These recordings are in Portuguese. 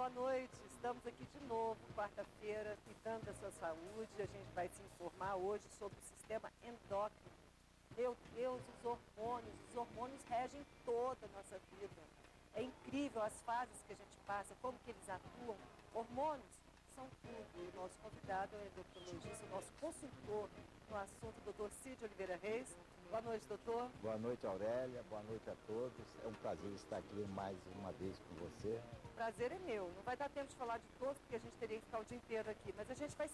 boa noite. Estamos aqui de novo, quarta-feira, cuidando da sua saúde. A gente vai se informar hoje sobre o sistema endócrino. Meu Deus, os hormônios regem toda a nossa vida. É incrível as fases que a gente passa, como que eles atuam. Hormônios são tudo. E o nosso convidado é o endocrinologista, o nosso consultor no assunto, o doutor Cid Oliveira Reis. Boa noite, doutor. Boa noite, Aurélia. Boa noite a todos. É um prazer estar aqui mais uma vez com você. Prazer é meu. Não vai dar tempo de falar de todos, porque a gente teria que ficar o dia inteiro aqui. Mas a gente vai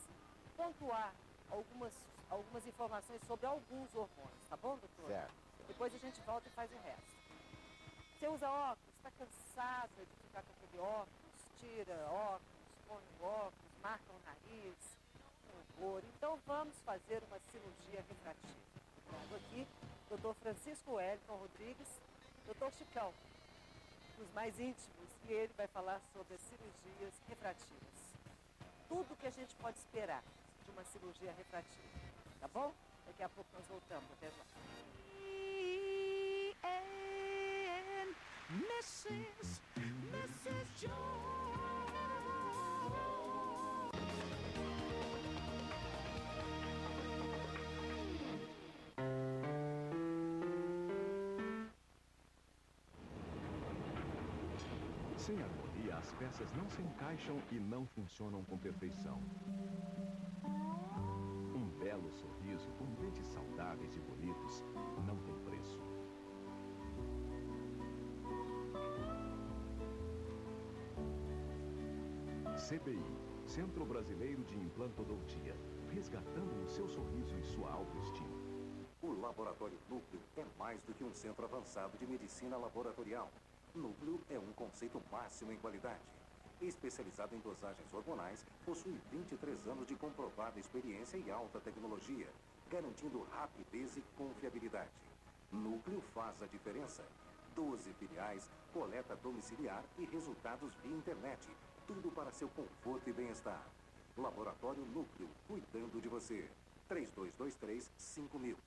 pontuar algumas informações sobre alguns hormônios, tá bom, doutor? Certo. Depois a gente volta e faz o resto. Você usa óculos, está cansado de ficar com aquele óculos, tira óculos, põe o óculos, marca o nariz, um horror. Então vamos fazer uma cirurgia refrativa. Estou aqui, doutor Francisco Wellington Rodrigues, doutor Chicão, os mais íntimos, e ele vai falar sobre as cirurgias refrativas. Tudo que a gente pode esperar de uma cirurgia refrativa, tá bom? Daqui a pouco nós voltamos, até já. Mrs. Jones. Sem harmonia, as peças não se encaixam e não funcionam com perfeição. Um belo sorriso com dentes saudáveis e bonitos não tem preço. CBI, Centro Brasileiro de Implantodontia, resgatando o seu sorriso e sua autoestima. O Laboratório Núcleo é mais do que um centro avançado de medicina laboratorial. Núcleo é um conceito máximo em qualidade. Especializado em dosagens hormonais, possui 23 anos de comprovada experiência e alta tecnologia, garantindo rapidez e confiabilidade. Núcleo faz a diferença. 12 filiais, coleta domiciliar e resultados via internet. Tudo para seu conforto e bem-estar. Laboratório Núcleo, cuidando de você. 3223-5000.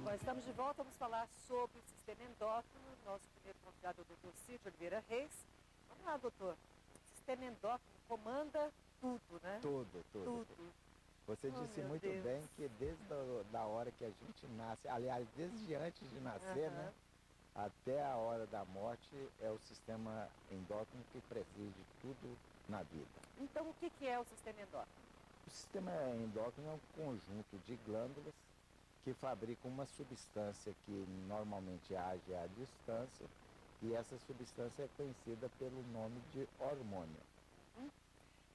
Bom, estamos de volta, vamos falar sobre o sistema endócrino. Nosso primeiro convidado é o doutor Cid Oliveira Reis. Vamos lá, doutor. O sistema endócrino comanda tudo, né? Tudo. Você disse muito Deus. bem que desde a hora que a gente nasce, aliás, desde antes de nascer, né, até a hora da morte, é o sistema endócrino que preside tudo na vida. Então, o que é o sistema endócrino? O sistema endócrino é um conjunto de glândulas que fabricam uma substância que normalmente age à distância, e essa substância é conhecida pelo nome de hormônio.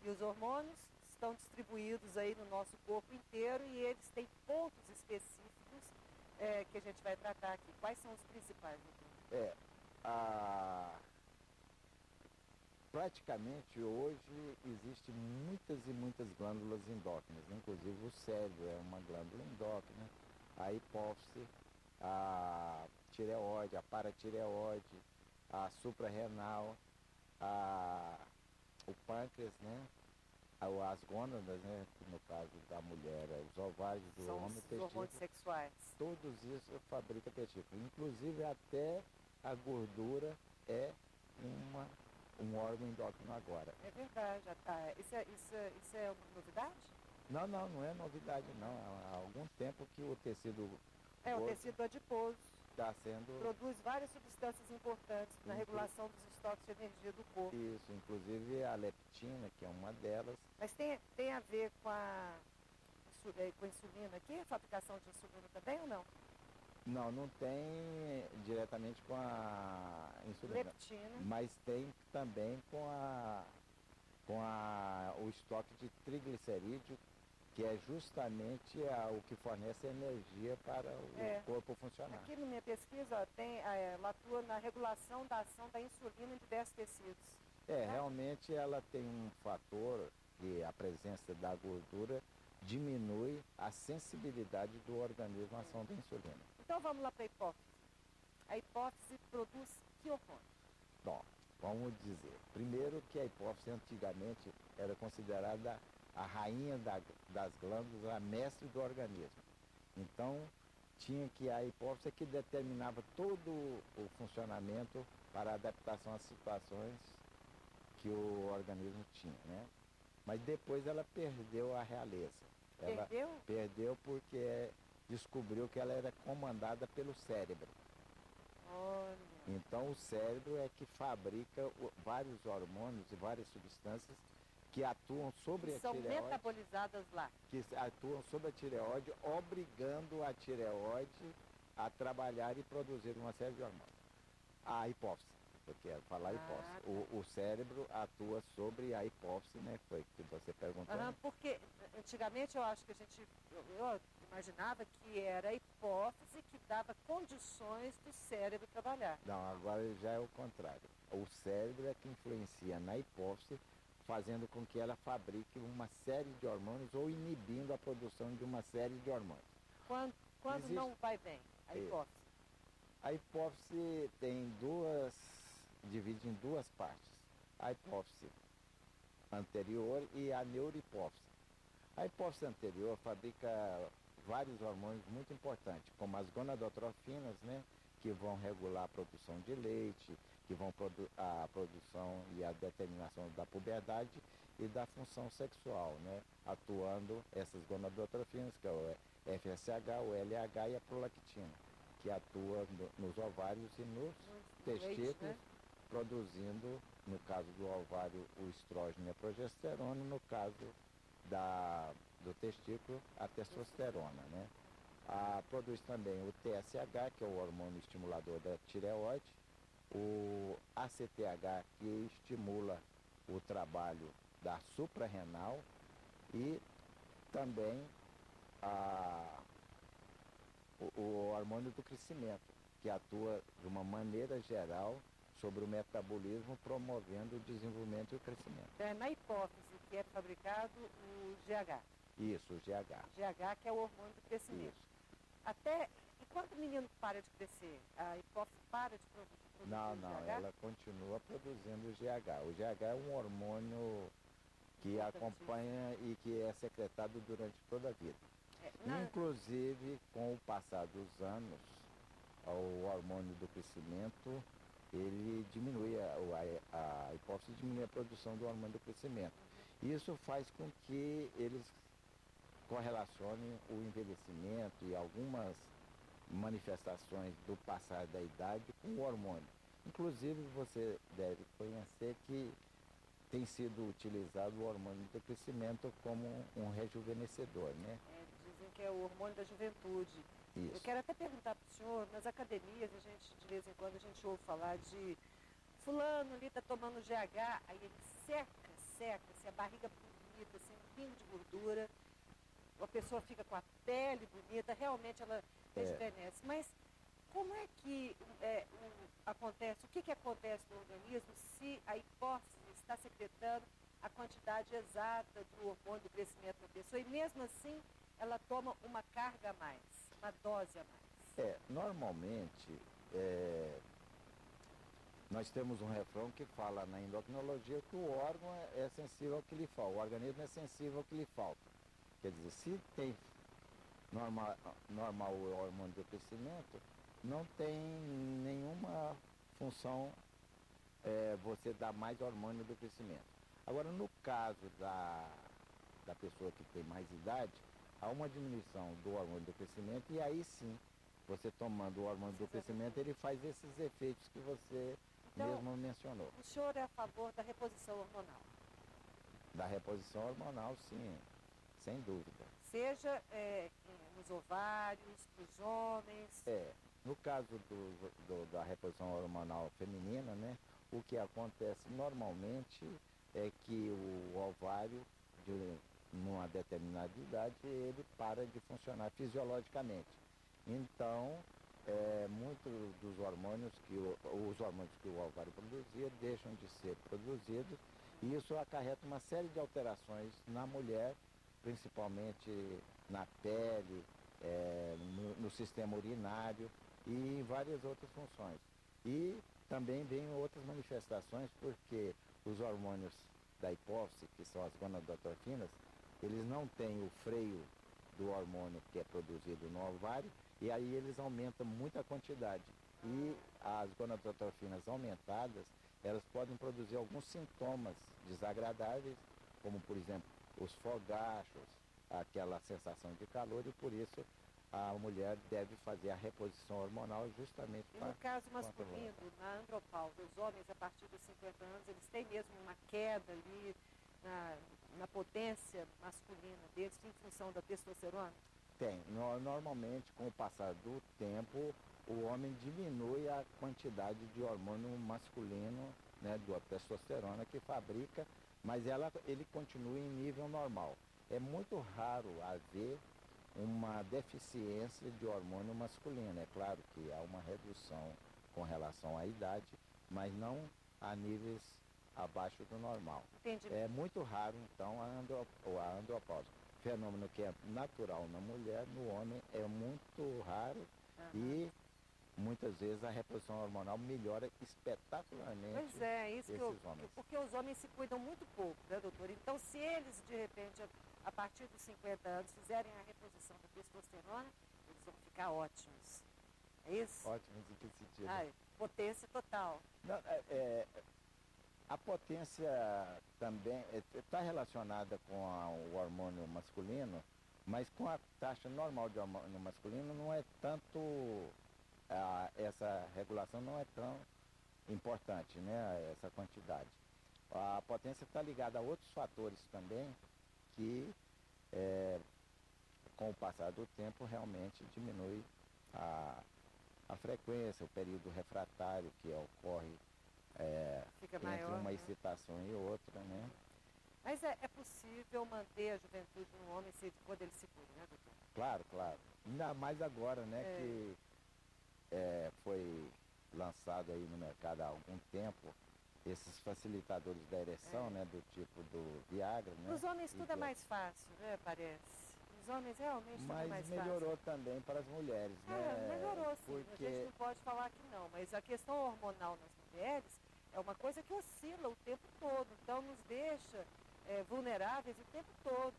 E os hormônios estão distribuídos aí no nosso corpo inteiro e eles têm pontos específicos que a gente vai tratar aqui. Quais são os principais, doutor? Praticamente hoje existem muitas e muitas glândulas endócrinas, inclusive o cérebro é uma glândula endócrina, a hipófise, a tireoide, a paratireoide, a suprarrenal, o pâncreas, né? As gônadas, né? No caso da mulher, os ovários do São homem, os hormônios sexuais. todos isso fabrica testículo. Inclusive até a gordura é um órgão endócrino agora. É verdade. Isso é uma novidade? Não é novidade não. Há algum tempo que o tecido O tecido adiposo está sendo... produz várias substâncias importantes na regulação dos estoques de energia do corpo. Isso, inclusive a leptina, que é uma delas. Mas tem a ver com a insulina aqui? A fabricação de insulina também ou não? Não tem diretamente com a insulina. Leptina. Mas tem também com o estoque de triglicerídeo, que é justamente o que fornece energia para o corpo funcionar. Aqui na minha pesquisa, ela atua na regulação da ação da insulina em diversos tecidos. Realmente ela tem um fator que a presença da gordura diminui a sensibilidade do organismo à ação da insulina. Então vamos lá para a hipófise. A hipófise produz que hormônio? Bom, Vamos dizer, primeiro que a hipófise antigamente era considerada a rainha das glândulas, a mestre do organismo. Então, tinha que a hipófise que determinava todo o funcionamento para a adaptação às situações que o organismo tinha, né? Mas depois ela perdeu a realeza. Ela perdeu porque descobriu que ela era comandada pelo cérebro. Olha. Então o cérebro é que fabrica vários hormônios e várias substâncias que atuam sobre a tireoide. São metabolizadas lá. Que atuam sobre a tireoide, obrigando a tireoide a trabalhar e produzir uma série de hormônios. A hipófise, porque é falar hipófise. O cérebro atua sobre a hipófise, né? Foi o que você perguntou. Porque antigamente eu acho que eu imaginava que era a hipófise que dava condições do cérebro trabalhar. Não, agora já é o contrário. O cérebro é que influencia na hipófise, fazendo com que ela fabrique uma série de hormônios ou inibindo a produção de uma série de hormônios. Quando não vai bem, a hipófise? A hipófise divide em duas partes. A hipófise anterior e a neurohipófise. A hipófise anterior fabrica vários hormônios muito importantes, como as gonadotrofinas, né, que vão regular a produção de leite, que vão a produção e a determinação da puberdade e da função sexual, né, atuando essas gonadotrofinas, que é o FSH, o LH e a prolactina, que atua nos ovários e nos testículos, né? Produzindo, no caso do ovário, o estrógeno e a progesterona, no caso do testículo, a testosterona, né? Produz também o TSH, que é o hormônio estimulador da tireoide, o ACTH, que estimula o trabalho da suprarrenal, e também o hormônio do crescimento, que atua de uma maneira geral sobre o metabolismo, promovendo o desenvolvimento e o crescimento. É na hipófise que é fabricado o GH. Isso, o GH. GH, que é o hormônio do crescimento. Isso. E quando o menino para de crescer, a hipófise para de produzir o GH? Ela continua produzindo o GH. O GH é um hormônio que acompanha e que é secretado durante toda a vida. Inclusive, com o passar dos anos, o hormônio do crescimento, ele diminui, a hipófise diminui a produção do hormônio do crescimento. Isso faz com que eles correlacionem o envelhecimento e algumas manifestações do passar da idade com o hormônio. Inclusive, você deve conhecer que tem sido utilizado o hormônio do crescimento como um rejuvenescedor, né? Dizem que é o hormônio da juventude. Isso. Eu quero até perguntar para o senhor, nas academias, de vez em quando, a gente ouve falar de fulano ali está tomando GH, aí ele seca, se a barriga bonita, sem um pingo de gordura, a pessoa fica com a pele bonita, realmente ela rejuvenesce. Mas como é que acontece, o que acontece no organismo se a hipófise está secretando a quantidade exata do hormônio do crescimento da pessoa e mesmo assim ela toma uma carga a mais, uma dose a mais? Normalmente, nós temos um refrão que fala na endocrinologia que o órgão é sensível ao que lhe falta, o organismo é sensível ao que lhe falta. Quer dizer, se tem normal o hormônio do crescimento, não tem nenhuma função você dar mais hormônio do crescimento. Agora, no caso da pessoa que tem mais idade, há uma diminuição do hormônio do crescimento e aí sim, você tomando o hormônio do crescimento, ele faz esses efeitos que você mesmo mencionou. O senhor é a favor da reposição hormonal? Da reposição hormonal, sim, sem dúvida. Seja nos ovários, nos homens? No caso da reposição hormonal feminina, né, o que acontece normalmente é que o ovário, numa determinada idade, ele para de funcionar fisiologicamente. Então, muitos dos hormônios os hormônios que o ovário produzia deixam de ser produzidos, e isso acarreta uma série de alterações na mulher, principalmente na pele, no sistema urinário e em várias outras funções. E também vem outras manifestações, porque os hormônios da hipófise, que são as gonadotrophinas, eles não têm o freio do hormônio que é produzido no ovário, e aí eles aumentam muito a quantidade. E as gonadotrophinas aumentadas, elas podem produzir alguns sintomas desagradáveis, como por exemplo os fogachos, aquela sensação de calor, e por isso a mulher deve fazer a reposição hormonal justamente E para no caso controlar. masculino, na andropausa, os homens a partir dos 50 anos, eles têm mesmo uma queda ali na potência masculina deles em função da testosterona? Tem. Normalmente, com o passar do tempo, o homem diminui a quantidade de hormônio masculino, né, da testosterona que fabrica, mas ele continua em nível normal. É muito raro haver uma deficiência de hormônio masculino. É claro que há uma redução com relação à idade, mas não a níveis abaixo do normal. Entendi. É muito raro, então, a andropausa. Fenômeno que é natural na mulher, no homem é muito raro e muitas vezes a reposição hormonal melhora espetacularmente. Pois é, isso que esses homens. porque os homens se cuidam muito pouco, né, doutor? Então, se eles, de repente, a partir dos 50 anos, fizerem a reposição da testosterona, eles vão ficar ótimos. É isso? Ótimos em que sentido? Ai, potência total. Não, a potência também está relacionada com o hormônio masculino, mas com a taxa normal de hormônio masculino não é tanto, essa regulação não é tão importante, né, essa quantidade. A potência está ligada a outros fatores também que, com o passar do tempo, realmente diminui a frequência, o período refratário que ocorre Fica entre maior, uma né? excitação e outra, né? Mas é possível manter a juventude no homem quando ele se cuida, né, doutor? Claro, claro. Ainda mais agora, né, que foi lançado aí no mercado há algum tempo esses facilitadores da ereção, né, do tipo do Viagra, né? Os homens tudo é E mais fácil, né, parece. Os homens realmente tudo é mas mais melhorou também para as mulheres, né? fácil. Melhorou sim, Porque a gente não pode falar que não, mas a questão hormonal nas mulheres é uma coisa que oscila o tempo todo, então nos deixa vulneráveis o tempo todo.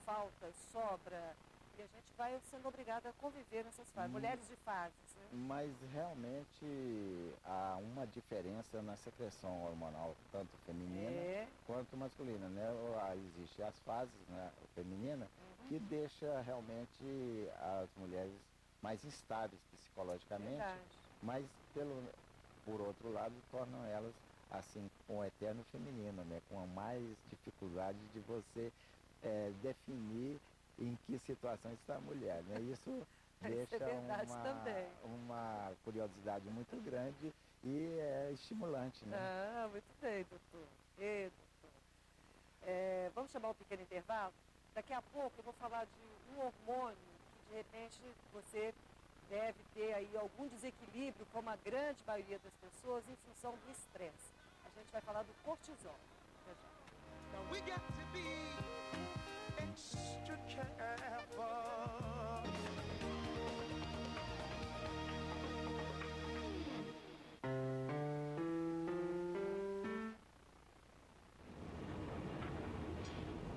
Falta, sobra, e a gente vai sendo obrigada a conviver nessas fases. Mulheres de fases, né? Mas realmente há uma diferença na secreção hormonal, tanto feminina quanto masculina, né? Existem as fases, né, feminina, que deixa realmente as mulheres mais instáveis psicologicamente, Verdade. mas por outro lado tornam elas assim com o eterno feminino, né? Com a mais dificuldade de você definir em que situação está a mulher, né? Isso deixa verdade também. uma curiosidade muito grande e é estimulante, né? Ah, muito bem, doutor. Doutor. Vamos chamar um pequeno intervalo? Daqui a pouco eu vou falar de um hormônio que, de repente, você deve ter aí algum desequilíbrio, como a grande maioria das pessoas, em função do estresse. A gente vai falar do cortisol. Até já. Now we got to be extra careful.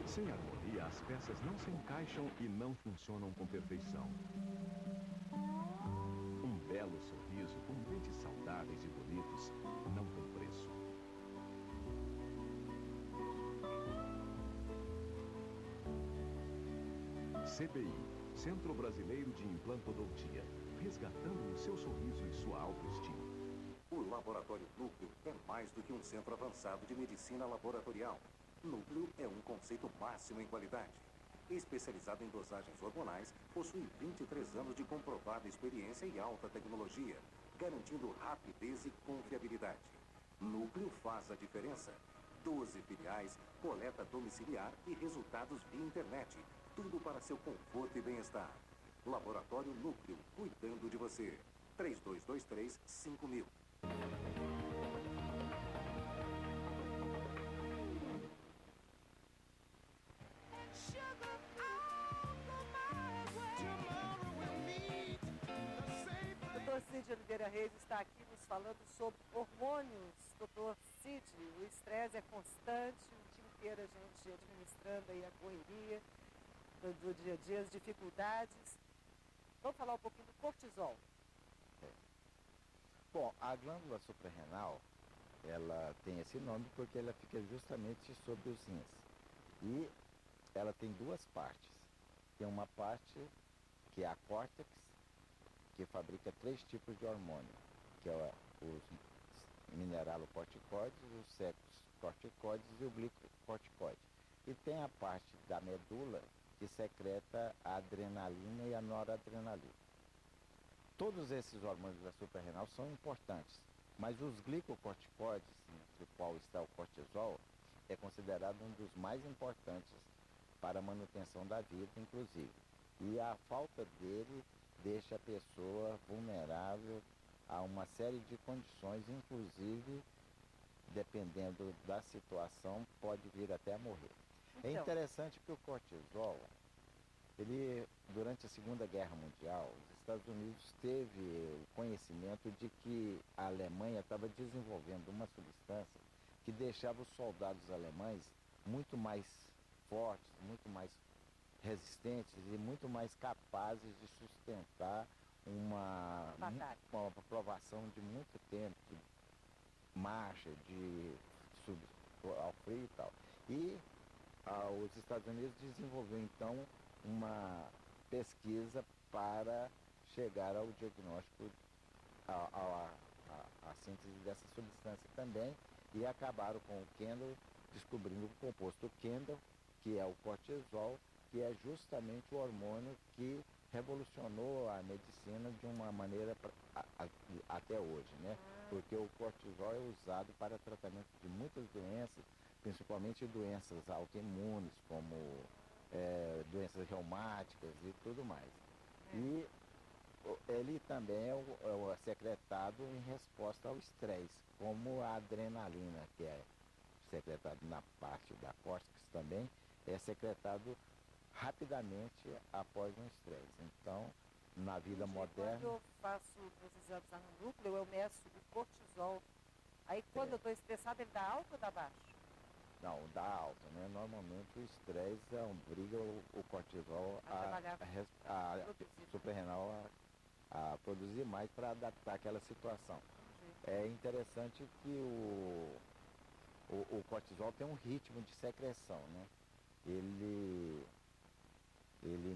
Sem harmonia, as peças não se encaixam e não funcionam com perfeição. Um belo sorriso com dentes saudáveis e bonitos não tem preço. CBI, Centro Brasileiro de Implantodontia, resgatando o seu sorriso e sua autoestima. O Laboratório Núcleo é mais do que um centro avançado de medicina laboratorial. Núcleo é um conceito máximo em qualidade. Especializado em dosagens hormonais, possui 23 anos de comprovada experiência e alta tecnologia, garantindo rapidez e confiabilidade. Núcleo faz a diferença. 12 filiais, coleta domiciliar e resultados via internet. Tudo para seu conforto e bem-estar. Laboratório Núcleo, cuidando de você. 3223-5000. Oliveira Reis está aqui nos falando sobre hormônios. Doutor Cid, o estresse é constante, o dia inteiro a gente administrando aí a correria do dia a dia, as dificuldades. Vamos falar um pouquinho do cortisol. Bom, a glândula suprarrenal, ela tem esse nome porque ela fica justamente sobre os rins. E ela tem duas partes. Tem uma parte que é a córtex, que fabrica 3 tipos de hormônio, que é os mineralocorticoides, os sexcorticoides e o glicocorticoide. E tem a parte da medula que secreta a adrenalina e a noradrenalina. Todos esses hormônios da suprarrenal são importantes, mas os glicocorticoides, entre o qual está o cortisol, é considerado um dos mais importantes para a manutenção da vida, inclusive. E a falta dele deixa a pessoa vulnerável a uma série de condições, inclusive, dependendo da situação, pode vir até a morrer. Então, É interessante que o cortisol, ele, durante a Segunda Guerra Mundial, os Estados Unidos teve o conhecimento de que a Alemanha estava desenvolvendo uma substância que deixava os soldados alemães muito mais fortes, muito mais resistentes e muito mais capazes de sustentar uma provação de muito tempo, de marcha, de ao frio e tal. E os Estados Unidos desenvolveu então uma pesquisa para chegar ao diagnóstico, a síntese dessa substância também, e acabaram com o Kendall, descobrindo o composto Kendall, que é o cortisol, que é justamente o hormônio que revolucionou a medicina de uma maneira até hoje, né? Porque o cortisol é usado para tratamento de muitas doenças, principalmente doenças autoimunes, como doenças reumáticas e tudo mais. E ele também é secretado em resposta ao estresse, como a adrenalina, que é secretado na parte da córtex também, é secretado rapidamente após um estresse. Então, na vida moderna... Quando eu faço meus exames lá no núcleo, eu meço o cortisol. Aí, quando eu estou estressada, ele dá alto ou dá baixo? Não, dá alto, né? Normalmente o estresse obriga o cortisol a suprarrenal a produzir mais para adaptar aquela situação. É interessante que o cortisol tem um ritmo de secreção, né? Ele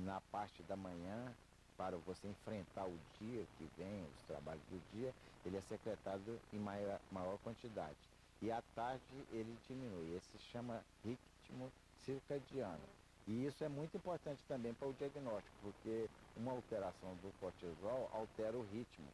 na parte da manhã, para você enfrentar o dia que vem, os trabalhos do dia, ele é secretado em maior quantidade. E à tarde ele diminui. Esse se chama ritmo circadiano. E isso é muito importante também para o diagnóstico, porque uma alteração do cortisol altera o ritmo.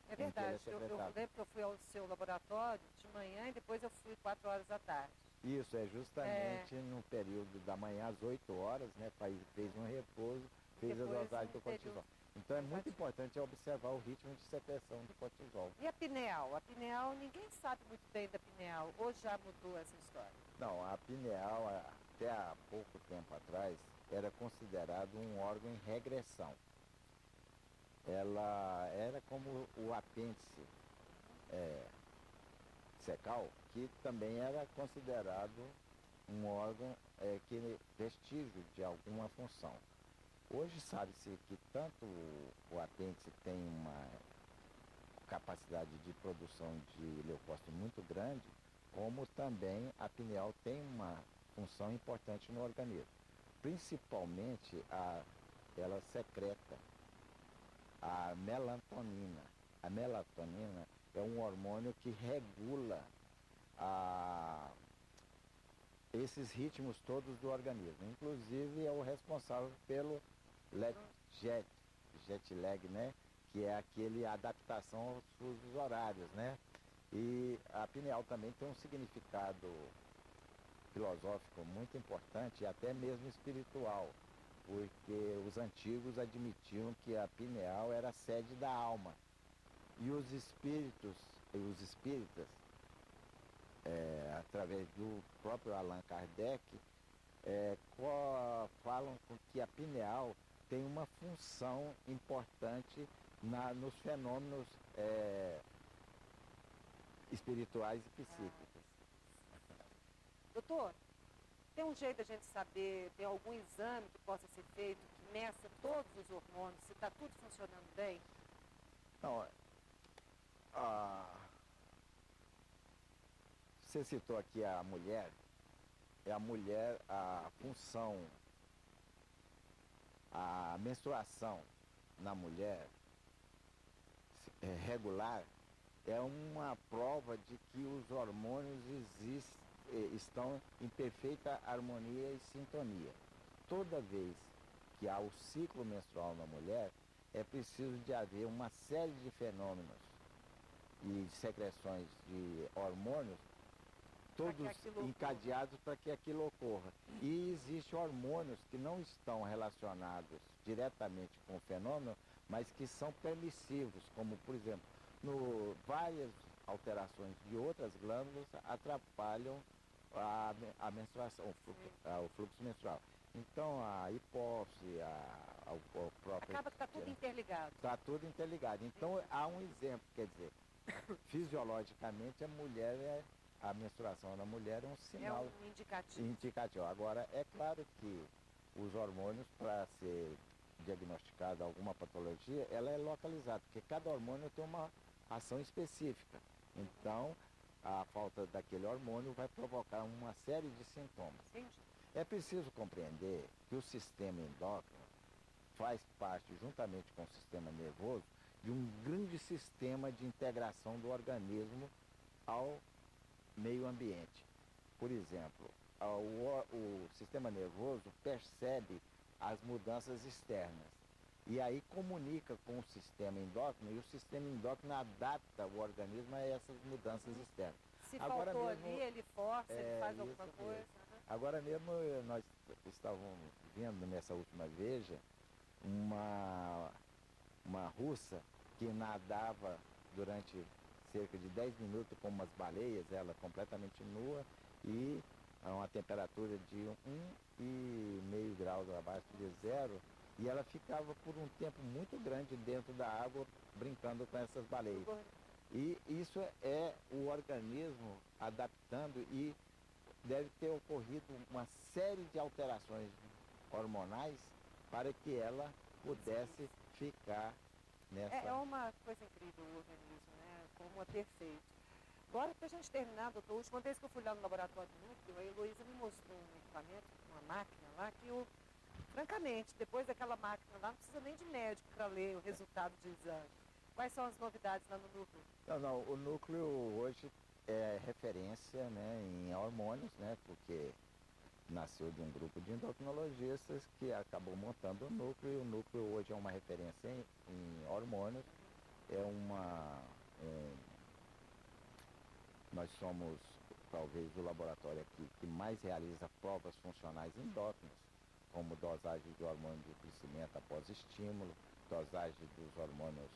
É verdade, eu lembro que eu fui ao seu laboratório de manhã e depois eu fui 4 horas da tarde. Isso, é justamente no período da manhã às 8 horas, né? Fez um repouso, fez a dosagem do cortisol. Então é muito importante observar o ritmo de secreção do cortisol. E a pineal? A pineal, ninguém sabe muito bem da pineal, ou já mudou essa história? Não, a pineal, até há pouco tempo atrás, era considerado um órgão em regressão. Ela era como o apêndice secal, que também era considerado um órgão que vestígio de alguma função. Hoje sabe-se que tanto o apêndice tem uma capacidade de produção de leucócito muito grande, como também a pineal tem uma função importante no organismo. Principalmente ela secreta a melatonina. A melatonina é um hormônio que regula esses ritmos todos do organismo. Inclusive é o responsável pelo jet lag, né? Que é aquele adaptação aos fusos horários, né? E a pineal também tem um significado filosófico muito importante e até mesmo espiritual, porque os antigos admitiam que a pineal era a sede da alma. E os espíritas, através do próprio Allan Kardec, falam que a pineal tem uma função importante nos fenômenos espirituais e psíquicos. Doutor, tem um jeito da gente saber, tem algum exame que possa ser feito, que meça todos os hormônios, se está tudo funcionando bem? Não, você citou aqui a mulher, a função, a menstruação na mulher regular é uma prova de que os hormônios estão em perfeita harmonia e sintonia. Toda vez que há o ciclo menstrual na mulher, é preciso de haver uma série de fenômenos e secreções de hormônios, todos encadeados para que aquilo ocorra. E existem hormônios que não estão relacionados diretamente com o fenômeno, mas que são permissivos, como, por exemplo, várias alterações de outras glândulas atrapalham a menstruação, o fluxo menstrual. Então, a hipófise, o próprio... Acaba que está tudo interligado. Está tudo interligado. Então, há um exemplo, quer dizer, fisiologicamente, a menstruação na mulher é um sinal... É um indicativo. Indicativo. Agora, é claro que os hormônios, para ser diagnosticada alguma patologia, ela é localizada, porque cada hormônio tem uma ação específica. Então, a falta daquele hormônio vai provocar uma série de sintomas. Entendi. É preciso compreender que o sistema endócrino faz parte, juntamente com o sistema nervoso, de um grande sistema de integração do organismo ao meio ambiente. Por exemplo, o sistema nervoso percebe as mudanças externas e aí comunica com o sistema endócrino, e o sistema endócrino adapta o organismo a essas mudanças externas. Se faltou ali, ele força, ele faz alguma coisa. Agora mesmo nós estávamos vendo nessa última veja uma russa que nadava durante cerca de 10 minutos com umas baleias, ela completamente nua e a uma temperatura de 1,5 graus abaixo de zero, e ela ficava por um tempo muito grande dentro da água brincando com essas baleias. E isso é o organismo adaptando, e deve ter ocorrido uma série de alterações hormonais para que ela pudesse ficar nessa... É uma coisa incrível o organismo, né? Como é perfeito. Agora, para a gente terminar, doutor, a última vez que eu fui lá no laboratório do Núcleo, a Heloísa me mostrou um equipamento, uma máquina lá, que francamente, depois daquela máquina lá, não precisa nem de médico para ler o resultado de exame. Quais são as novidades lá no Núcleo? Não, o Núcleo hoje é referência, né, em hormônios, né, porque nasceu de um grupo de endocrinologistas que acabou montando o Núcleo, e o Núcleo hoje é uma referência em hormônios. Nós somos talvez o laboratório aqui que mais realiza provas funcionais endócrinas, como dosagem de hormônio de crescimento após estímulo, dosagem dos hormônios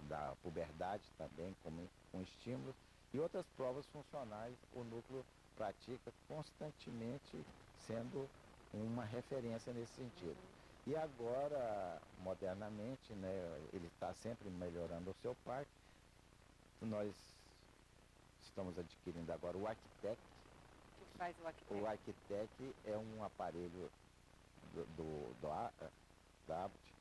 da puberdade também com estímulos, e outras provas funcionais o Núcleo pratica constantemente, sendo uma referência nesse sentido. E agora, modernamente, né, ele está sempre melhorando o seu parque. Nós estamos adquirindo agora o Arquitect. O que faz o Arquitect? O Arquitect é um aparelho da Abbott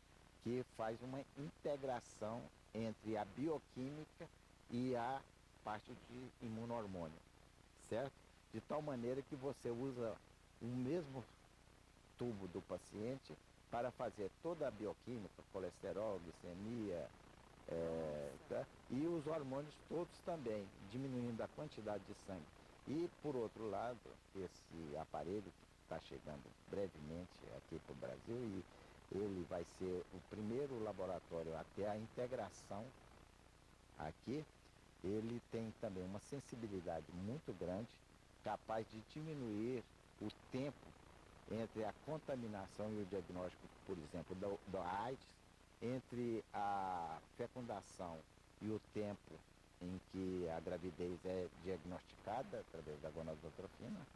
que faz uma integração entre a bioquímica e a parte de imunohormônio, certo? De tal maneira que você usa o mesmo tubo do paciente para fazer toda a bioquímica, colesterol, glicemia, tá? E os hormônios todos também, diminuindo a quantidade de sangue. E, por outro lado, esse aparelho que está chegando brevemente aqui para o Brasil, e ele vai ser o primeiro laboratório a ter a integração aqui. Ele tem também uma sensibilidade muito grande, capaz de diminuir o tempo entre a contaminação e o diagnóstico, por exemplo, do AIDS, entre a fecundação e o tempo em que a gravidez é diagnosticada através da gonadotrofina,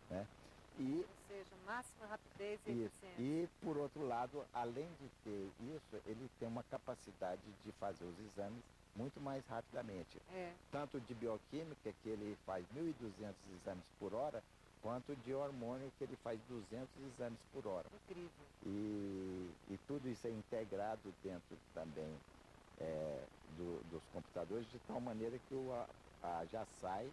né? E, Ou seja, máxima rapidez e isso. eficiência. E, por outro lado, além de ter isso, ele tem uma capacidade de fazer os exames muito mais rapidamente. É, Tanto de bioquímica, que ele faz 1.200 exames por hora, quanto de hormônio, que ele faz 200 exames por hora. incrível. E tudo isso é integrado dentro também dos computadores, de tal maneira que já sai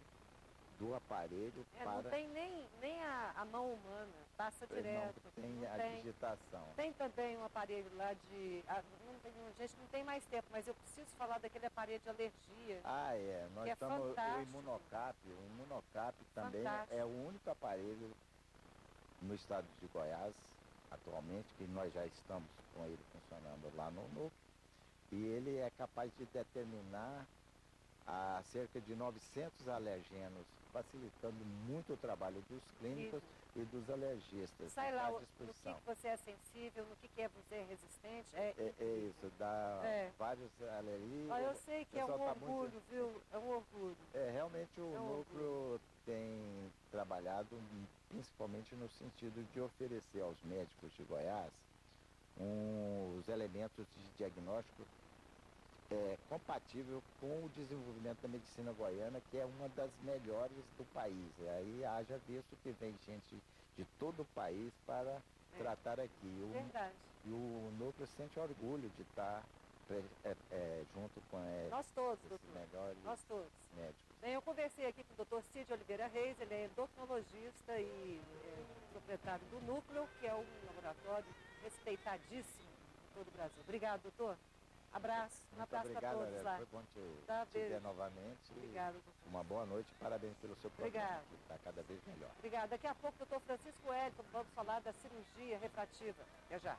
do aparelho Não para... tem nem a mão humana, passa direto. Não tem a digitação. Tem também um aparelho lá de... gente não tem mais tempo, mas eu preciso falar daquele aparelho de alergia. Ah, é. Nós Que é estamos... fantástico. O Imunocap também Fantástico. é o único aparelho no estado de Goiás, atualmente, que nós já estamos com ele funcionando lá no núcleo, e ele é capaz de determinar cerca de 900 alergenos, facilitando muito o trabalho dos clínicos e dos alergistas. Sai lá à no disposição. que você é sensível, no que você é resistente. É isso, dá vários alergias. Eu sei que é um pessoal tá orgulho, muito... viu? É um orgulho. Realmente o É um núcleo tem trabalhado principalmente no sentido de oferecer aos médicos de Goiás os elementos de diagnóstico compatível com o desenvolvimento da medicina goiana, que é uma das melhores do país. E aí haja visto que vem gente de todo o país para tratar aqui. Verdade. E o núcleo sente orgulho de estar junto com Nós todos, esses doutor. melhores Nós todos. médicos. Bem, eu conversei aqui com o Dr. Cid Oliveira Reis, ele é endocrinologista e proprietário do Núcleo, que é um laboratório respeitadíssimo em todo o Brasil. Obrigado, doutor. Abraço. Um Muito abraço para obrigado, todos Aurélia. lá. Foi bom te Tá, ver beijo. novamente. Obrigada, doutor. Uma boa noite, parabéns pelo seu programa. Obrigada. Que está cada vez melhor. Obrigada. Daqui a pouco, doutor Francisco Wellington, vamos falar da cirurgia refrativa. Até já.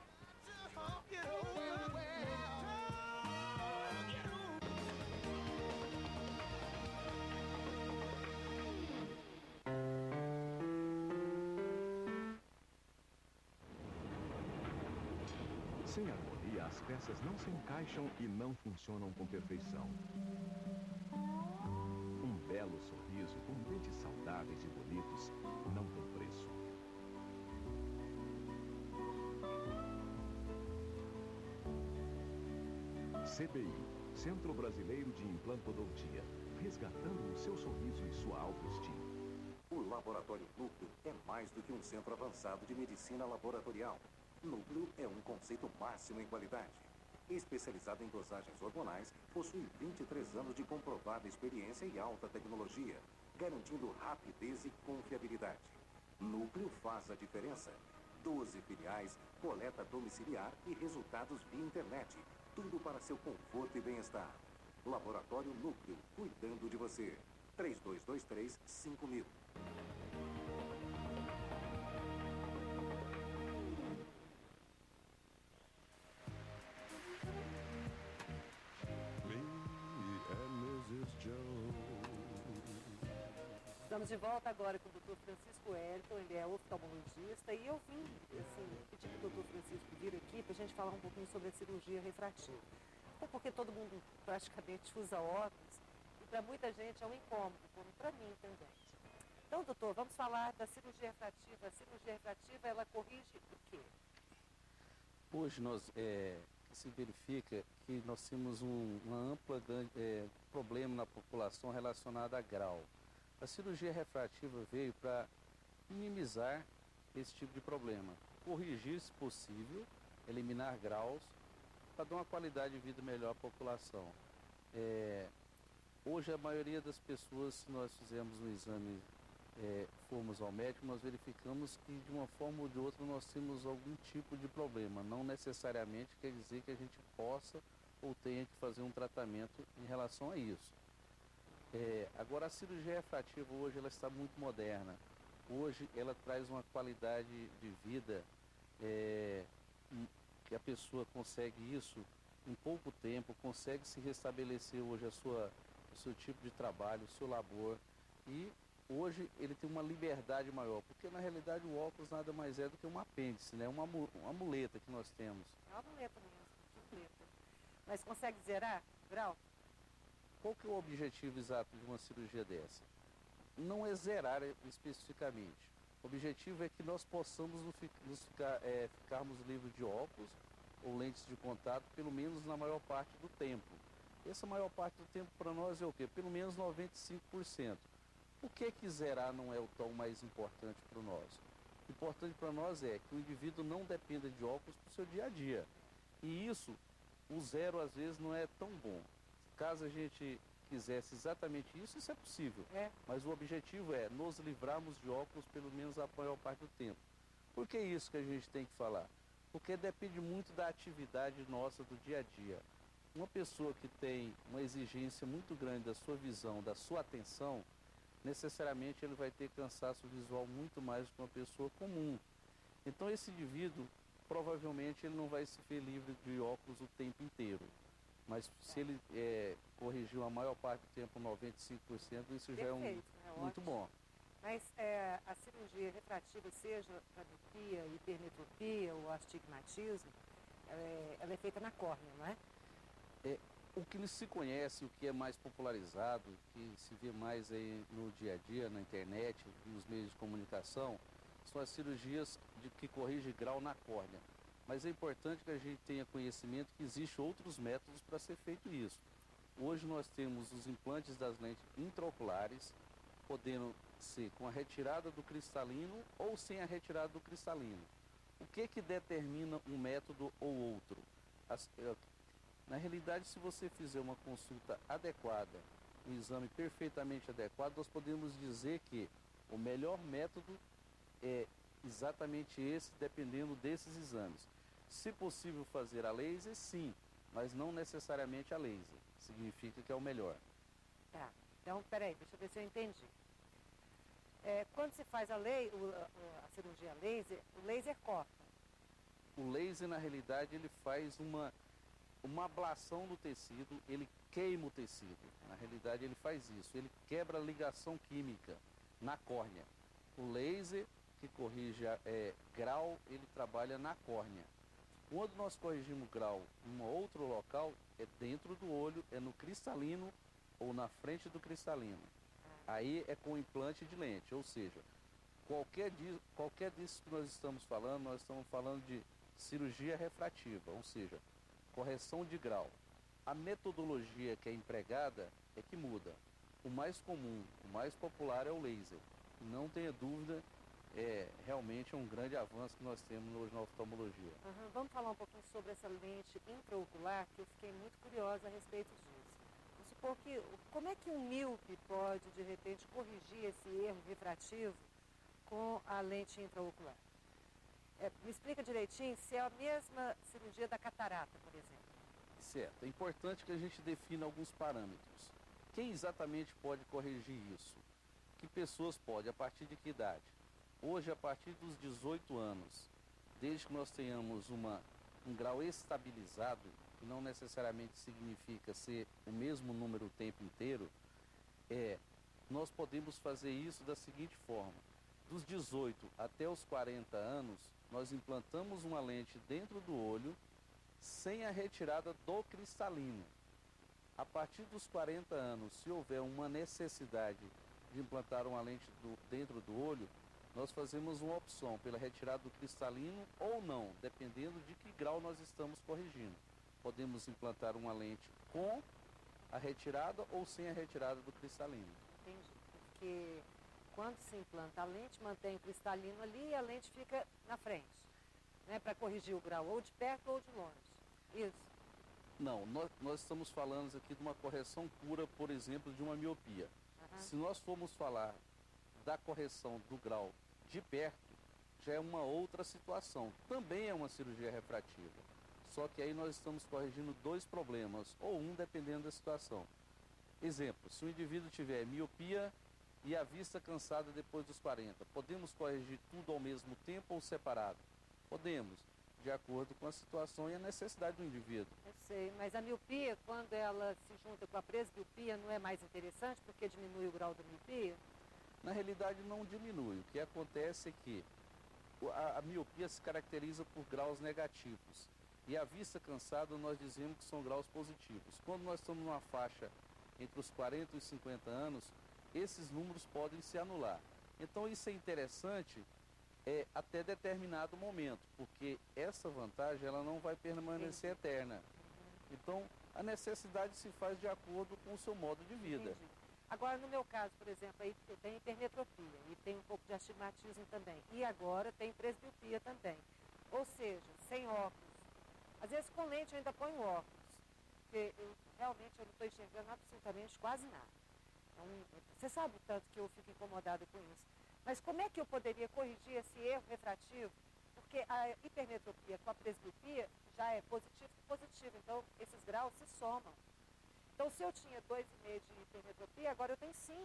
Sem harmonia, as peças não se encaixam e não funcionam com perfeição. Um belo sorriso com dentes saudáveis e bonitos não tem preço. CBI, Centro Brasileiro de Implantodontia, resgatando o seu sorriso e sua autoestima. O Laboratório Núcleo é mais do que um centro avançado de medicina laboratorial. Núcleo é um conceito máximo em qualidade. Especializado em dosagens hormonais, possui 23 anos de comprovada experiência e alta tecnologia, garantindo rapidez e confiabilidade. Núcleo faz a diferença. 12 filiais, coleta domiciliar e resultados via internet. Tudo para seu conforto e bem-estar. Laboratório Núcleo, cuidando de você. 3223-5000. Estamos de volta agora com o doutor Francisco Wellington, ele é oftalmologista, e eu vim, pedir para o doutor Francisco vir aqui para a gente falar um pouquinho sobre a cirurgia refrativa. Até porque todo mundo praticamente usa óculos, e para muita gente é um incômodo, como para mim também. Então, doutor, vamos falar da cirurgia refrativa. A cirurgia refrativa, ela corrige o quê? Hoje se verifica que nós temos uma ampla problema na população relacionado a grau. A cirurgia refrativa veio para minimizar esse tipo de problema, corrigir se possível, eliminar graus, para dar uma qualidade de vida melhor à população. Hoje a maioria das pessoas, se nós fizermos um exame, formos ao médico, nós verificamos que de uma forma ou de outra nós temos algum tipo de problema. Não necessariamente quer dizer que a gente possa ou tenha que fazer um tratamento em relação a isso. Agora a cirurgia refrativa hoje ela está muito moderna. Hoje ela traz uma qualidade de vida que a pessoa consegue isso em pouco tempo, consegue se restabelecer hoje o seu tipo de trabalho, o seu labor, e hoje ele tem uma liberdade maior, porque na realidade o óculos nada mais é do que um apêndice, né? uma muleta que nós temos. É uma muleta mesmo, muleta. Mas consegue zerar grau? Qual que é o objetivo exato de uma cirurgia dessa? Não é zerar especificamente. O objetivo é que nós possamos ficarmos livres de óculos ou lentes de contato, pelo menos na maior parte do tempo. Essa maior parte do tempo para nós é o quê? Pelo menos 95%. O que zerar não é o tão mais importante para nós? O importante para nós é que o indivíduo não dependa de óculos para o seu dia a dia. E isso, o zero às vezes não é tão bom. Caso a gente quisesse exatamente isso, isso é possível. Mas o objetivo é nos livrarmos de óculos pelo menos a maior parte do tempo. Por que isso que a gente tem que falar? Porque depende muito da atividade nossa do dia a dia. Uma pessoa que tem uma exigência muito grande da sua visão, da sua atenção, necessariamente ele vai ter cansaço visual muito mais do que uma pessoa comum. Então esse indivíduo, provavelmente ele não vai se ver livre de óculos o tempo inteiro. Mas se ele corrigiu a maior parte do tempo, 95%, isso já é muito bom. Mas a cirurgia refrativa, seja para miopia, hipermetropia ou astigmatismo, ela é feita na córnea, não é? O que se conhece, o que é mais popularizado, que se vê mais aí no dia a dia, na internet, nos meios de comunicação, são as cirurgias que corrigem grau na córnea. Mas é importante que a gente tenha conhecimento que existem outros métodos para ser feito isso. Hoje nós temos os implantes das lentes intraoculares, podendo ser com a retirada do cristalino ou sem a retirada do cristalino. O que determina um método ou outro? Na realidade, se você fizer uma consulta adequada, um exame perfeitamente adequado, nós podemos dizer que o melhor método é exatamente esse, dependendo desses exames. Se possível fazer a laser, sim, mas não necessariamente a laser. Significa que é o melhor. Tá, então, peraí, deixa eu ver se eu entendi. Quando se faz a cirurgia laser, o laser corta. O laser, na realidade, ele faz uma ablação do tecido, ele queima o tecido. Na realidade, ele faz isso, ele quebra a ligação química na córnea. O laser, que corrige grau, ele trabalha na córnea. Quando nós corrigimos grau em um outro local, é dentro do olho, é no cristalino ou na frente do cristalino. Aí é com implante de lente, ou seja, qualquer disso que nós estamos falando de cirurgia refrativa, ou seja, correção de grau. A metodologia que é empregada é que muda. O mais comum, o mais popular é o laser. Não tenha dúvida, realmente é um grande avanço que nós temos hoje na oftalmologia. Vamos falar um pouquinho sobre essa lente intraocular, que eu fiquei muito curiosa a respeito disso. Vamos supor como é que um míope pode, de repente, corrigir esse erro refrativo com a lente intraocular? Me explica direitinho se é a mesma cirurgia da catarata, por exemplo. Certo. É importante que a gente defina alguns parâmetros. Quem exatamente pode corrigir isso? Que pessoas podem? A partir de que idade? Hoje, a partir dos 18 anos, desde que nós tenhamos um grau estabilizado, que não necessariamente significa ser o mesmo número o tempo inteiro, nós podemos fazer isso da seguinte forma. Dos 18 até os 40 anos, nós implantamos uma lente dentro do olho sem a retirada do cristalino. A partir dos 40 anos, se houver uma necessidade de implantar uma lente dentro do olho, nós fazemos uma opção pela retirada do cristalino ou não, dependendo de que grau nós estamos corrigindo. Podemos implantar uma lente com a retirada ou sem a retirada do cristalino. Entendi, porque quando se implanta a lente, mantém o cristalino ali e a lente fica na frente, né, para corrigir o grau ou de perto ou de longe. Isso. Não, nós estamos falando aqui de uma correção pura, por exemplo, de uma miopia. Se nós formos falar da correção do grau de perto, já é uma outra situação. Também é uma cirurgia refrativa. Só que aí nós estamos corrigindo dois problemas, ou um, dependendo da situação. Exemplo, se o indivíduo tiver miopia e a vista cansada depois dos 40, podemos corrigir tudo ao mesmo tempo ou separado? Podemos, de acordo com a situação e a necessidade do indivíduo. Eu sei, mas a miopia, quando ela se junta com a presbiopia, não é mais interessante porque diminui o grau da miopia? Na realidade não diminui. O que acontece é que a miopia se caracteriza por graus negativos. E a vista cansada nós dizemos que são graus positivos. Quando nós estamos numa faixa entre os 40 e os 50 anos, esses números podem se anular. Então isso é interessante até determinado momento, porque essa vantagem ela não vai permanecer eterna. Então, a necessidade se faz de acordo com o seu modo de vida. Entendi. Agora, no meu caso, por exemplo, aí eu tenho hipermetropia e tenho um pouco de astigmatismo também. E agora tem presbiopia também. Ou seja, sem óculos. Às vezes com lente eu ainda ponho óculos, porque realmente eu não estou enxergando absolutamente quase nada. Então, você sabe o tanto que eu fico incomodada com isso. Mas como é que eu poderia corrigir esse erro refrativo? Porque a hipermetropia com a presbiopia já é positivo. Então, esses graus se somam. Então, se eu tinha 2,5 de hipermetropia, agora eu tenho 5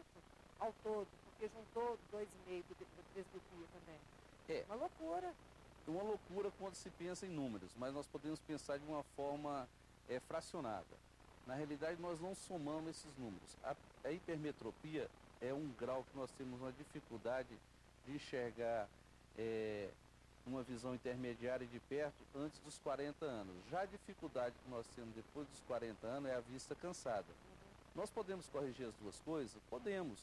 ao todo, porque juntou 2,5 de presbiopia também. É uma loucura. É uma loucura quando se pensa em números, mas nós podemos pensar de uma forma fracionada. Na realidade, nós não somamos esses números. A hipermetropia é um grau que nós temos uma dificuldade de enxergar uma visão intermediária de perto antes dos 40 anos. Já a dificuldade que nós temos depois dos 40 anos é a vista cansada. Nós podemos corrigir as duas coisas? Podemos.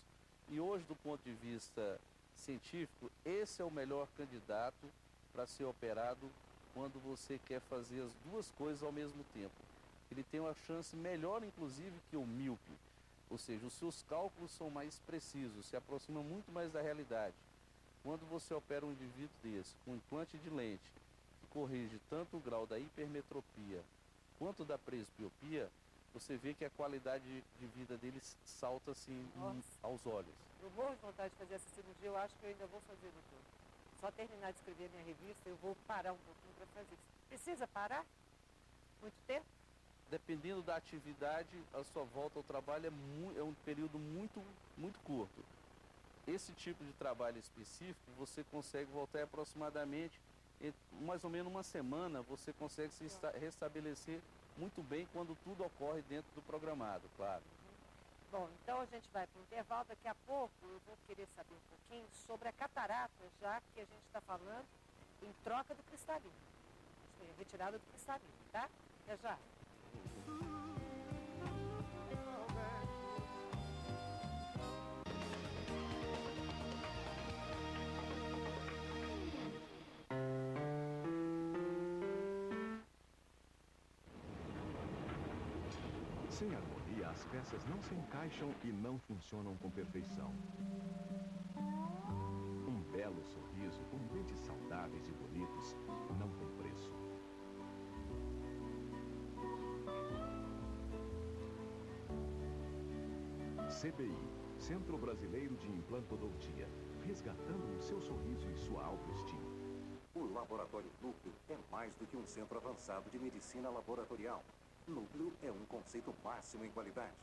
E hoje, do ponto de vista científico, esse é o melhor candidato para ser operado quando você quer fazer as duas coisas ao mesmo tempo. Ele tem uma chance melhor, inclusive, que o míope. Ou seja, os seus cálculos são mais precisos, se aproximam muito mais da realidade. Quando você opera um indivíduo desse, com implante de lente, que corrige tanto o grau da hipermetropia quanto da presbiopia, você vê que a qualidade de vida dele salta assim aos olhos. Eu morro de vontade de fazer essa cirurgia, eu acho que eu ainda vou fazer, doutor. Só terminar de escrever minha revista, eu vou parar um pouquinho para fazer isso. Precisa parar? Muito tempo? Dependendo da atividade, a sua volta ao trabalho é um período muito curto. Esse tipo de trabalho específico, você consegue voltar aproximadamente, mais ou menos uma semana, você consegue se restabelecer muito bem quando tudo ocorre dentro do programado, claro. Bom, então a gente vai para o intervalo. Daqui a pouco eu vou querer saber um pouquinho sobre a catarata, já que a gente está falando em troca do cristalino. Retirada do cristalino, tá? Até já. Sem harmonia, as peças não se encaixam e não funcionam com perfeição. Um belo sorriso com dentes saudáveis e bonitos não tem preço. CBI, Centro Brasileiro de Implantodontia, resgatando o seu sorriso e sua autoestima. O Laboratório Núcleo é mais do que um centro avançado de medicina laboratorial. Núcleo é um conceito máximo em qualidade.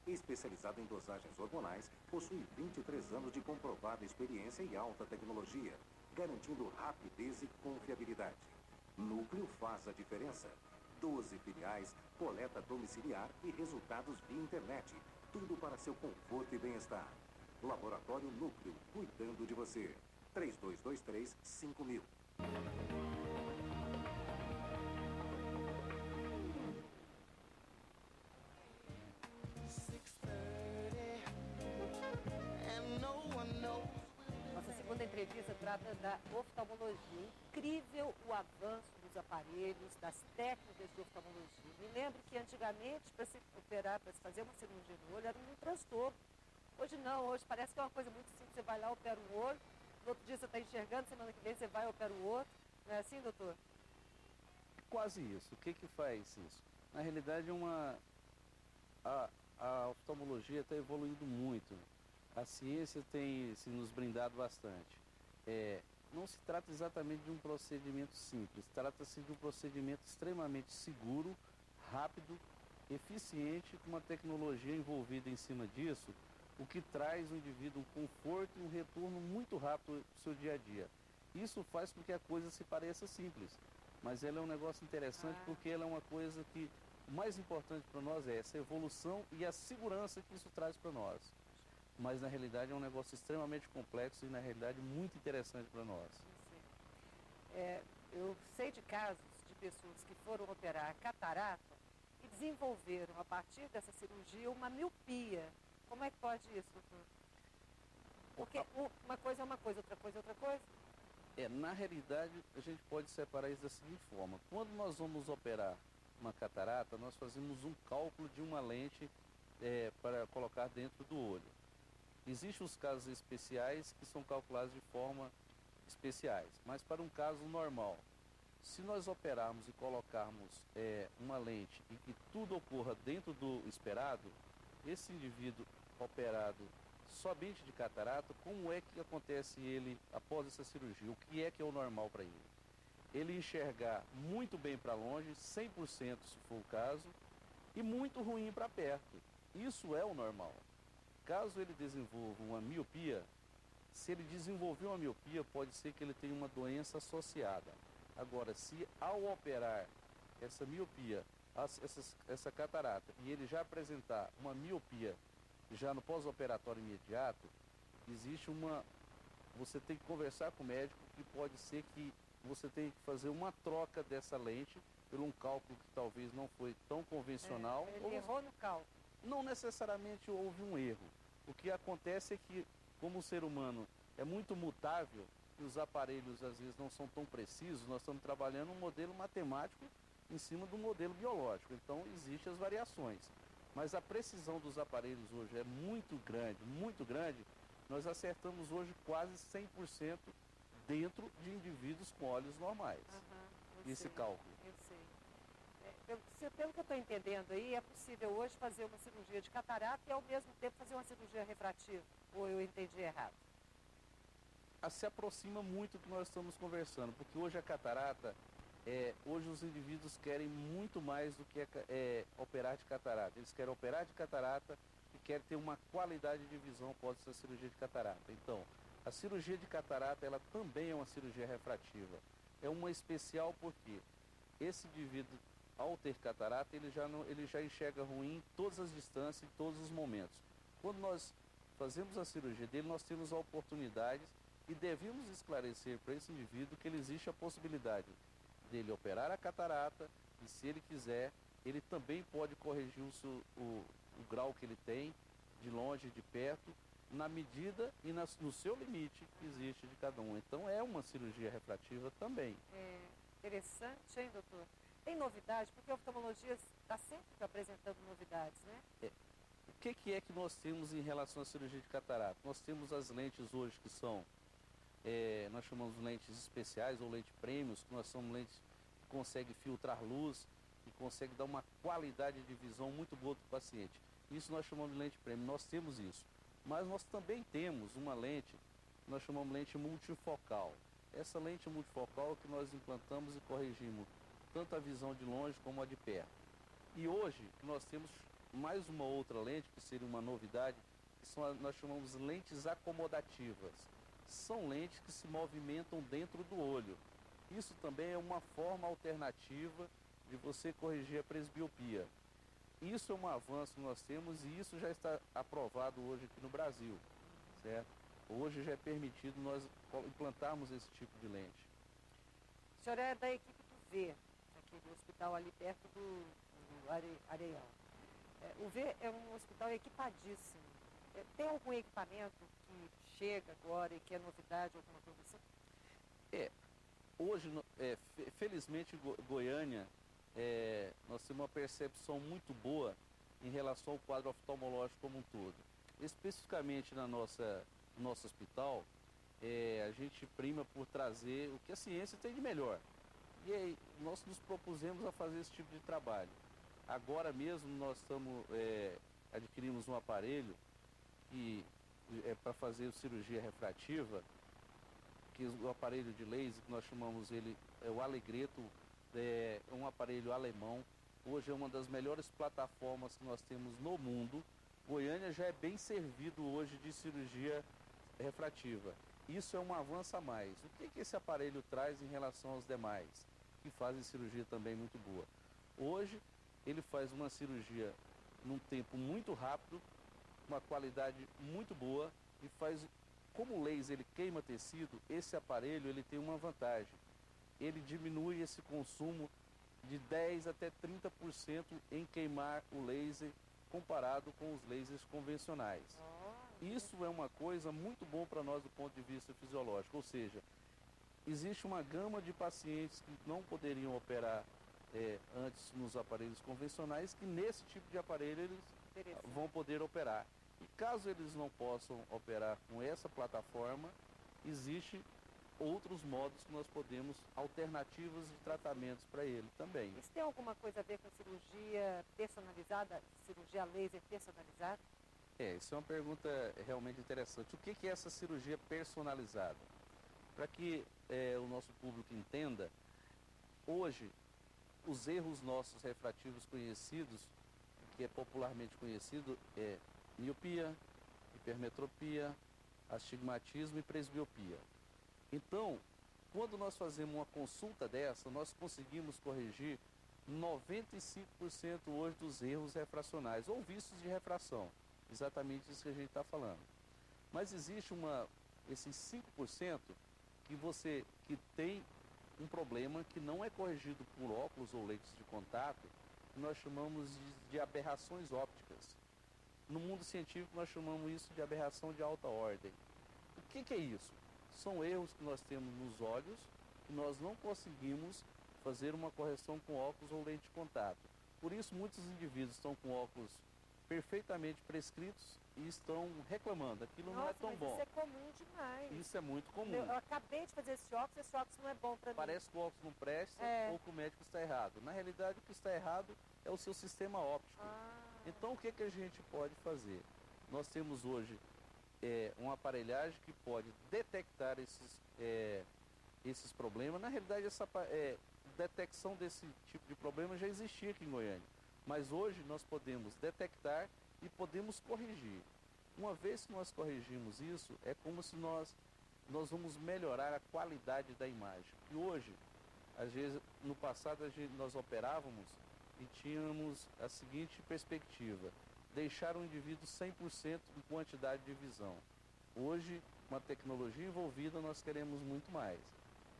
Especializado em dosagens hormonais, possui 23 anos de comprovada experiência e alta tecnologia, garantindo rapidez e confiabilidade. Núcleo faz a diferença. 12 filiais, coleta domiciliar e resultados via internet. Tudo para seu conforto e bem-estar. Laboratório Núcleo, cuidando de você. 3223-5000. Nossa segunda entrevista trata da oftalmologia. Incrível o avanço dos aparelhos, das técnicas de oftalmologia. Me lembro que antigamente, para se operar, para se fazer uma cirurgia no olho, era um transtorno. Hoje não, hoje parece que é uma coisa muito simples. Você vai lá, opera um olho, no outro dia você está enxergando, semana que vem você vai, opera o outro. Não é assim, doutor? Quase isso. O que faz isso? Na realidade, a oftalmologia está evoluindo muito. A ciência tem se nos brindado bastante. Não se trata exatamente de um procedimento simples, trata-se de um procedimento extremamente seguro, rápido, eficiente, com uma tecnologia envolvida em cima disso, o que traz ao indivíduo um conforto e um retorno muito rápido do seu dia a dia. Isso faz com que a coisa se pareça simples, mas ela é um negócio interessante porque ela é uma coisa que o mais importante para nós é essa evolução e a segurança que isso traz para nós. Mas na realidade é um negócio extremamente complexo e na realidade muito interessante para nós. Eu sei de casos de pessoas que foram operar a catarata e desenvolveram a partir dessa cirurgia uma miopia. Como é que pode isso, doutor? Porque uma coisa é uma coisa, outra coisa é outra coisa? Na realidade, a gente pode separar isso da seguinte forma. Quando nós vamos operar uma catarata, nós fazemos um cálculo de uma lente para colocar dentro do olho. Existem os casos especiais que são calculados de forma especiais, mas para um caso normal, se nós operarmos e colocarmos uma lente e que tudo ocorra dentro do esperado, esse indivíduo operado somente de catarata, como é que acontece ele após essa cirurgia? O que é o normal para ele? Ele enxergar muito bem para longe, 100% se for o caso, e muito ruim para perto. Isso é o normal. Caso ele desenvolva uma miopia, se ele desenvolver uma miopia, pode ser que ele tenha uma doença associada. Agora, se ao operar essa miopia, essa catarata, e ele já apresentar uma miopia já no pós-operatório imediato, existe você tem que conversar com o médico, que pode ser que você tenha que fazer uma troca dessa lente por um cálculo que talvez não foi tão convencional. Ele errou no cálculo. Não necessariamente houve um erro. O que acontece é que, como o ser humano é muito mutável, e os aparelhos às vezes não são tão precisos, nós estamos trabalhando um modelo matemático em cima do modelo biológico. Então, existem as variações. Mas a precisão dos aparelhos hoje é muito grande. Nós acertamos hoje quase 100% dentro de indivíduos com olhos normais. Esse cálculo. Eu sei. Pelo que eu estou entendendo aí, é possível hoje fazer uma cirurgia de catarata e ao mesmo tempo fazer uma cirurgia refrativa? Ou eu entendi errado? Se aproxima muito do que nós estamos conversando, porque hoje a catarata, hoje os indivíduos querem muito mais do que operar de catarata. Eles querem operar de catarata e querem ter uma qualidade de visão após essa cirurgia de catarata. Então, a cirurgia de catarata, ela também é uma cirurgia refrativa. É uma especial porque esse indivíduo, ao ter catarata, ele já enxerga ruim em todas as distâncias, em todos os momentos. Quando nós fazemos a cirurgia dele, nós temos a oportunidade e devemos esclarecer para esse indivíduo que existe a possibilidade dele operar a catarata e, se ele quiser, ele também pode corrigir o grau que ele tem, de longe e de perto, na medida e no seu limite que existe de cada um. Então é uma cirurgia refrativa também. É interessante, hein, doutor? Tem novidade? Porque a oftalmologia está sempre apresentando novidades, né? O que é que nós temos em relação à cirurgia de catarata? Nós temos as lentes hoje que são, nós chamamos de lentes especiais ou lentes prêmios, que nós somos lentes que conseguem filtrar luz e conseguem dar uma qualidade de visão muito boa para o paciente. Isso nós chamamos de lente prêmio, nós temos isso. Mas nós também temos uma lente que nós chamamos de lente multifocal. Essa lente multifocal é que nós implantamos e corrigimos tanto a visão de longe como a de perto. E hoje nós temos mais uma outra lente, que seria uma novidade, que nós chamamos de lentes acomodativas. São lentes que se movimentam dentro do olho. Isso também é uma forma alternativa de você corrigir a presbiopia. Isso é um avanço que nós temos e isso já está aprovado hoje aqui no Brasil, certo? Hoje já é permitido nós implantarmos esse tipo de lente. O senhor é da equipe do V, aqui do hospital ali perto do Areião. O V é um hospital equipadíssimo. Tem algum equipamento que chega agora e que é novidade, alguma coisa assim? Hoje, felizmente, Goiânia, nós temos uma percepção muito boa em relação ao quadro oftalmológico como um todo. Especificamente no nosso hospital, a gente prima por trazer o que a ciência tem de melhor. E aí, nós nos propusemos a fazer esse tipo de trabalho. Agora mesmo nós adquirimos um aparelho que é para fazer cirurgia refrativa, que o aparelho de laser, que nós chamamos ele, o Alegreto, é um aparelho alemão. Hoje é uma das melhores plataformas que nós temos no mundo. Goiânia já é bem servido hoje de cirurgia refrativa. Isso é um avanço a mais. O que esse aparelho traz em relação aos demais, que fazem cirurgia também muito boa? Hoje, ele faz uma cirurgia num tempo muito rápido, uma qualidade muito boa, e faz, como o laser ele queima tecido, esse aparelho ele tem uma vantagem. Ele diminui esse consumo de 10 até 30% em queimar o laser comparado com os lasers convencionais. Isso é uma coisa muito boa para nós do ponto de vista fisiológico, ou seja, existe uma gama de pacientes que não poderiam operar antes nos aparelhos convencionais, que nesse tipo de aparelho eles vão poder operar. E caso eles não possam operar com essa plataforma, existe outros modos que nós podemos, alternativas de tratamentos para ele também. Isso tem alguma coisa a ver com cirurgia personalizada, cirurgia laser personalizada? Isso é uma pergunta realmente interessante. O que é essa cirurgia personalizada? Para que o nosso público entenda, hoje, os erros nossos refrativos conhecidos, que é popularmente conhecido, é miopia, hipermetropia, astigmatismo e presbiopia. Então, quando nós fazemos uma consulta dessa, nós conseguimos corrigir 95% hoje dos erros refracionais, ou vícios de refração. Exatamente isso que a gente está falando. Mas existe esses 5% que tem um problema que não é corrigido por óculos ou lentes de contato, que nós chamamos de aberrações ópticas. No mundo científico nós chamamos isso de aberração de alta ordem. O que é isso? São erros que nós temos nos olhos que nós não conseguimos fazer uma correção com óculos ou lente de contato. Por isso muitos indivíduos estão com óculos perfeitamente prescritos e estão reclamando, aquilo não é tão mas bom. Isso é comum demais. Isso é muito comum. Eu acabei de fazer esse óculos não é bom para mim. Parece que o óculos não presta ou que o médico está errado. Na realidade, o que está errado é o seu sistema óptico. Então, o que a gente pode fazer? Nós temos hoje uma aparelhagem que pode detectar esses problemas. Na realidade, essa detecção desse tipo de problema já existia aqui em Goiânia. Mas hoje nós podemos detectar e podemos corrigir. Uma vez que nós corrigimos isso, é como se nós vamos melhorar a qualidade da imagem. E hoje, às vezes, no passado, nós operávamos e tínhamos a seguinte perspectiva: deixar o indivíduo 100% em quantidade de visão. Hoje, com a tecnologia envolvida, nós queremos muito mais.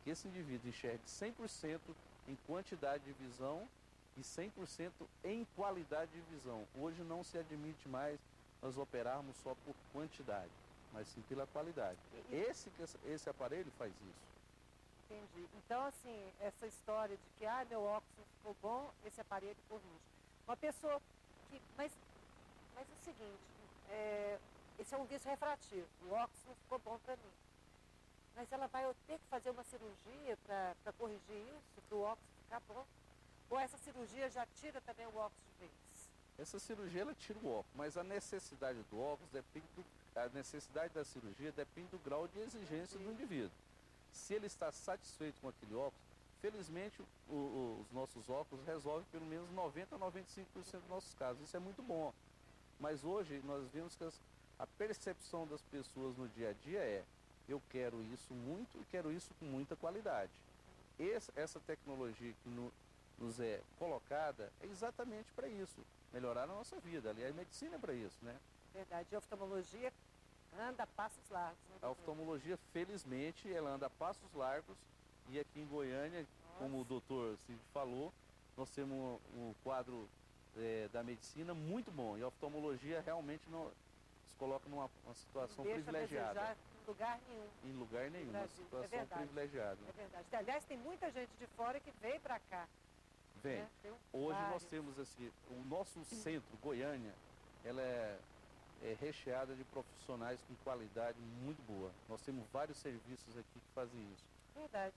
Que esse indivíduo enxergue 100% em quantidade de visão e 100% em qualidade de visão. Hoje não se admite mais nós operarmos só por quantidade, mas sim pela qualidade. Esse aparelho faz isso. Entendi. Então, assim, essa história de que meu óculos não ficou bom, esse aparelho corrige. Uma pessoa que... Mas é o seguinte, esse é um vício refrativo, o óculos não ficou bom para mim. Mas ela vai ter que fazer uma cirurgia para corrigir isso, para o óculos ficar bom? Ou essa cirurgia já tira também o óculos de vez? Essa cirurgia ela tira o óculos, mas a necessidade do óculos a necessidade da cirurgia depende do grau de exigência do indivíduo. Se ele está satisfeito com aquele óculos, felizmente os nossos óculos resolvem pelo menos 90 a 95% dos nossos casos. Isso é muito bom. Mas hoje nós vemos que a percepção das pessoas no dia a dia é: eu quero isso muito e quero isso com muita qualidade. Essa tecnologia que nos é colocada é exatamente para isso, melhorar a nossa vida. Aliás, a medicina é para isso, né? Verdade. A oftalmologia anda a passos largos, né, a oftalmologia, felizmente, ela anda a passos largos. E aqui em Goiânia, como o doutor Cid falou, nós temos um quadro da medicina muito bom. E a oftalmologia realmente se coloca numa situação privilegiada. Em lugar nenhum. Em lugar nenhum, uma situação privilegiada. É verdade. Aliás, tem muita gente de fora que vem para cá. Vem. Né? Hoje nós temos assim, o nosso centro, Goiânia, ela é recheada de profissionais com qualidade muito boa. Nós temos vários serviços aqui que fazem isso. Verdade.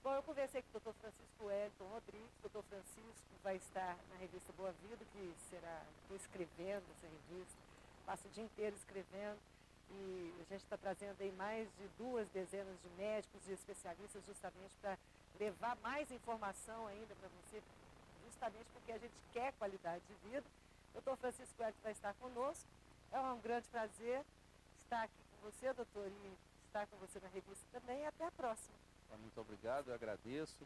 Bom, eu conversei com o Dr. Francisco Wellington Rodrigues. O Dr. Francisco vai estar na revista Boa Vida, que estou escrevendo essa revista, passo o dia inteiro escrevendo, e a gente está trazendo aí mais de 2 dezenas de médicos e especialistas justamente para levar mais informação ainda para você, justamente porque a gente quer qualidade de vida. O Dr. Francisco Wellington vai estar conosco. É um grande prazer estar aqui com você, doutor, e estar com você na revista também. Até a próxima. Muito obrigado, eu agradeço.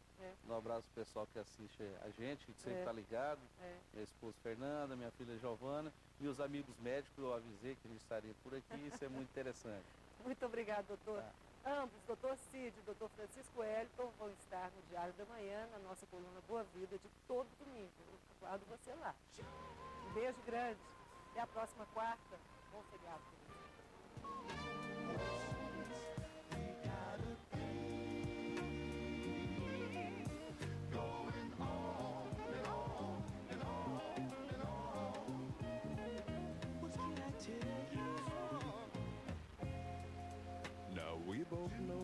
Um abraço ao pessoal que assiste a gente, que sempre está ligado. Minha esposa Fernanda, minha filha Giovana e os amigos médicos, eu avisei que a gente estaria por aqui, isso é muito interessante. Muito obrigado, doutor. Ambos, doutor Cid e doutor Francisco Wellington, vão estar no Diário da Manhã, na nossa coluna Boa Vida, de todo domingo. Eu aguardo você lá. Um beijo grande. Até a próxima quarta. Bom feriado. pouco no